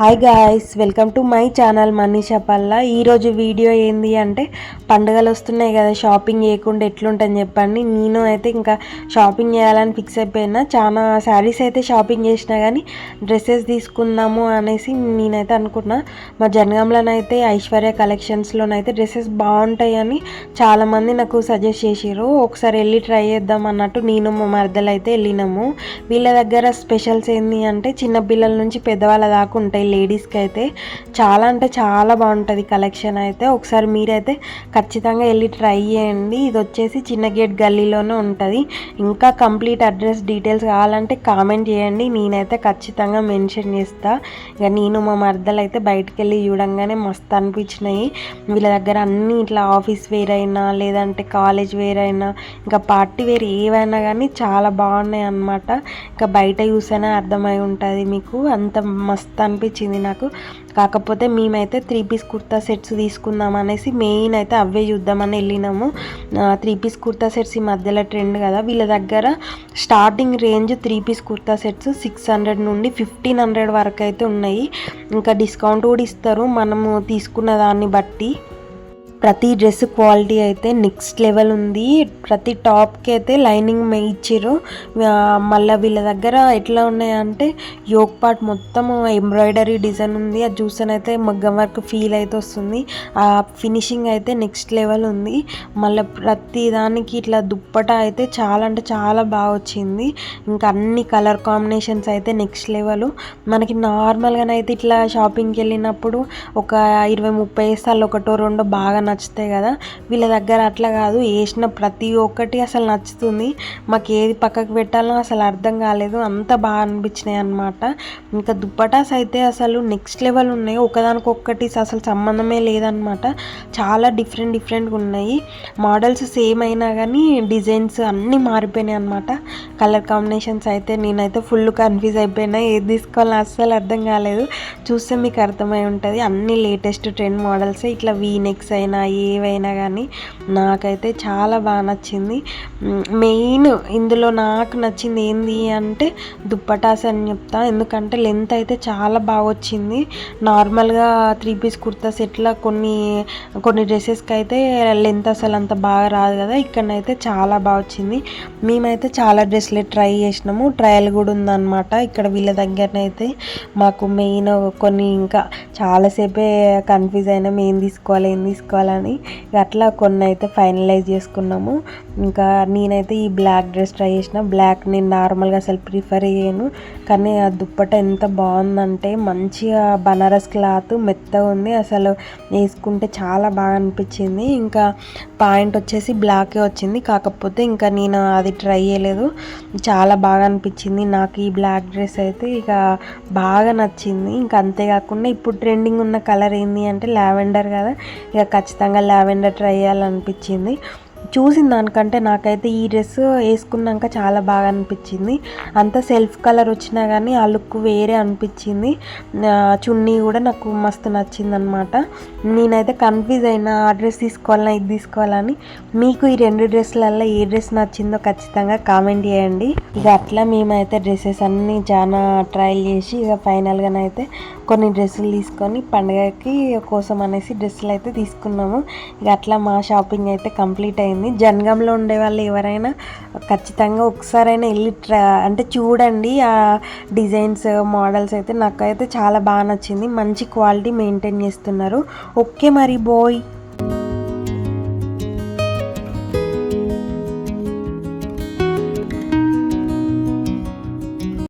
Hi guys, welcome to my channel Manisha Palla. ఈరోజు video ఏంది అంటే పండుగలు వస్తున్నాయి కదా, షాపింగ్ చేయకుండా ఎట్లుంటుందని చెప్పండి. నేను అయితే ఇంకా షాపింగ్ చేయాలని ఫిక్స్ అయిపోయినా. చాలా శారీస్ అయితే షాపింగ్ చేసినా కానీ డ్రెస్సెస్ తీసుకుందాము అనేసి నేనైతే అనుకున్నా. మా జనగాంలోనైతే ఐశ్వర్య కలెక్షన్స్లోనైతే డ్రెస్సెస్ బాగుంటాయని చాలామంది నాకు సజెస్ట్ చేసిర్రు. ఒకసారి వెళ్ళి ట్రై చేద్దాం అన్నట్టు నేను మా మరదలు అయితే వెళ్ళినాము. వీళ్ళ దగ్గర స్పెషల్స్ ఏంది అంటే చిన్నపిల్లల నుంచి పెద్దవాళ్ళ దాకా ఉంటాయి. లేడీస్కి అయితే చాలా అంటే చాలా బాగుంటుంది కలెక్షన్ అయితే. ఒకసారి మీరైతే ఖచ్చితంగా వెళ్ళి ట్రై చేయండి. ఇది వచ్చేసి చిన్న గేట్ గల్లీలోనే ఉంటుంది. ఇంకా కంప్లీట్ అడ్రస్ డీటెయిల్స్ కావాలంటే కామెంట్ చేయండి, నేనైతే ఖచ్చితంగా మెన్షన్ చేస్తా. ఇక నేను మా మరదలు అయితే బయటకు వెళ్ళి చూడంగానే మస్తు అనిపించినాయి. వీళ్ళ దగ్గర అన్నీ ఇట్లా ఆఫీస్ వేర్ అయినా లేదంటే కాలేజ్ వేర్ అయినా ఇంకా పార్టీ వేర్ ఏవైనా కానీ చాలా బాగున్నాయి అన్నమాట. ఇంకా బయట చూసేనే అర్థమై ఉంటుంది మీకు, అంత మస్తు అనిపించింది నాకు. కాకపోతే మేమైతే 3 పీస్ కుర్తా సెట్స్ తీసుకుందాం అనేసి మెయిన్ అయితే అవే చూద్దామని వెళ్ళినాము. 3 పీస్ కుర్తా సెట్స్ ఈ మధ్యలో ట్రెండ్ కదా. వీళ్ళ దగ్గర starting range 3 piece kurta sets 600 నుండి 1500 వరకు అయితే ఉన్నాయి. ఇంకా డిస్కౌంట్ కూడా ఇస్తారు మనము తీసుకున్న దాన్ని బట్టి. ప్రతి డ్రెస్ క్వాలిటీ అయితే నెక్స్ట్ లెవెల్ ఉంది. ప్రతి టాప్కి అయితే లైనింగ్ ఇచ్చిర్రు. మళ్ళీ వీళ్ళ దగ్గర ఎట్లా ఉన్నాయంటే యోక్ పార్ట్ మొత్తం ఎంబ్రాయిడరీ డిజైన్ ఉంది. అది చూస్తేనైతే మగ్గం వర్క్ ఫీల్ అయితే వస్తుంది. ఆ ఫినిషింగ్ అయితే నెక్స్ట్ లెవెల్ ఉంది. మళ్ళీ ప్రతి దానికి ఇట్లా దుప్పట అయితే చాలా అంటే చాలా బాగా వచ్చింది. ఇంకా అన్ని కలర్ కాంబినేషన్స్ అయితే నెక్స్ట్ లెవెల్. మనకి నార్మల్గానైతే ఇట్లా షాపింగ్కి వెళ్ళినప్పుడు ఒక 20-30 వేస్తాలు ఒకటో రెండో బాగా నచ్చుతాయి కదా. వీళ్ళ దగ్గర అట్లా కాదు, వేసిన ప్రతి ఒక్కటి అసలు నచ్చుతుంది. మాకు ఏది పక్కకు పెట్టాలో అసలు అర్థం కాలేదు, అంత బాగా అనిపించినాయి అన్నమాట. ఇంకా దుప్పటాస్ అయితే అసలు నెక్స్ట్ లెవెల్ ఉన్నాయి. ఒకదానికొక్కటి అసలు సంబంధమే లేదనమాట. చాలా డిఫరెంట్గా ఉన్నాయి. మోడల్స్ సేమ్ అయినా కానీ డిజైన్స్ అన్నీ మారిపోయినాయి అనమాట. కలర్ కాంబినేషన్స్ అయితే నేనైతే ఫుల్ కన్ఫ్యూజ్ అయిపోయినా, ఏది తీసుకోవాలని అస్సలు అర్థం కాలేదు. చూస్తే మీకు అర్థమై ఉంటుంది. అన్ని లేటెస్ట్ ట్రెండ్ మోడల్సే. ఇట్లా వీ నెక్స్ అయినా ఏవైనా కానీ నాకైతే చాలా బాగా నచ్చింది. మెయిన్ ఇందులో నాకు నచ్చింది ఏంది అంటే దుప్పటాస్ అని చెప్తా. ఎందుకంటే లెంత్ అయితే చాలా బాగా వచ్చింది. నార్మల్గా 3 పీస్ కుర్తా సెట్లో కొన్ని డ్రెస్సెస్కి అయితే లెంత్ అసలు అంత బాగా రాదు కదా, ఇక్కడనైతే చాలా బాగా వచ్చింది. మేమైతే చాలా డ్రెస్సులు ట్రై చేసినాము, ట్రయల్ కూడా ఉందన్నమాట ఇక్కడ వీళ్ళ దగ్గరనైతే. మాకు మెయిన్ కొన్ని ఇంకా చాలాసేపే కన్ఫ్యూజ్ అయినాం ఏం తీసుకోవాలని. అట్లా కొన్ని అయితే ఫైనలైజ్ చేసుకున్నాము. ఇంకా నేనైతే ఈ బ్లాక్ డ్రెస్ ట్రై చేసిన. బ్లాక్ నేను నార్మల్గా అసలు ప్రిఫర్ చేయను, కానీ ఆ దుప్పట ఎంత బాగుందంటే మంచిగా బనారస్ క్లాత్ మెత్తగా ఉంది. అసలు వేసుకుంటే చాలా బాగా అనిపించింది. ఇంకా పాయింట్ వచ్చేసి బ్లాకే వచ్చింది. కాకపోతే ఇంకా నేను అది ట్రై చేయలేదు. చాలా బాగా అనిపించింది నాకు ఈ బ్లాక్ డ్రెస్ అయితే, ఇక బాగా నచ్చింది. ఇంకా అంతేకాకుండా ఇప్పుడు ట్రెండింగ్ ఉన్న కలర్ ఏంటి అంటే లావెండర్ కదా, ఇక ఖచ్చితంగా లావెండర్ ట్రై చేయాలనిపించింది. చూసిన దానికంటే నాకైతే ఈ డ్రెస్ వేసుకున్నాక చాలా బాగా అనిపించింది. అంత సెల్ఫ్ కలర్ వచ్చినా కానీ ఆ లుక్ వేరే అనిపించింది. చున్నీ కూడా నాకు మస్తు నచ్చింది అనమాట. నేనైతే కన్ఫ్యూజ్ అయినా ఆ డ్రెస్ తీసుకోవాలన్నా ఇది తీసుకోవాలని. మీకు ఈ 2 డ్రెస్సులలో ఏ డ్రెస్ నచ్చిందో ఖచ్చితంగా కామెంట్ చేయండి. ఇక అట్లా మేమైతే డ్రెస్సెస్ అన్నీ చాలా ట్రయల్ చేసి ఇక ఫైనల్గానైతే కొన్ని డ్రెస్సులు తీసుకొని పండుగకి కోసం అనేసి డ్రెస్సులు అయితే తీసుకున్నాము. ఇక అట్లా మా షాపింగ్ అయితే కంప్లీట్ అయింది. జనగాంలో ఉండే వాళ్ళు ఎవరైనా ఖచ్చితంగా ఒకసారైనా వెళ్ళి అంటే చూడండి ఆ డిజైన్స్ మోడల్స్ అయితే. నాకైతే చాలా బాగా నచ్చింది. మంచి క్వాలిటీ మెయింటైన్ చేస్తున్నారు. ఓకే మరి బాయ్.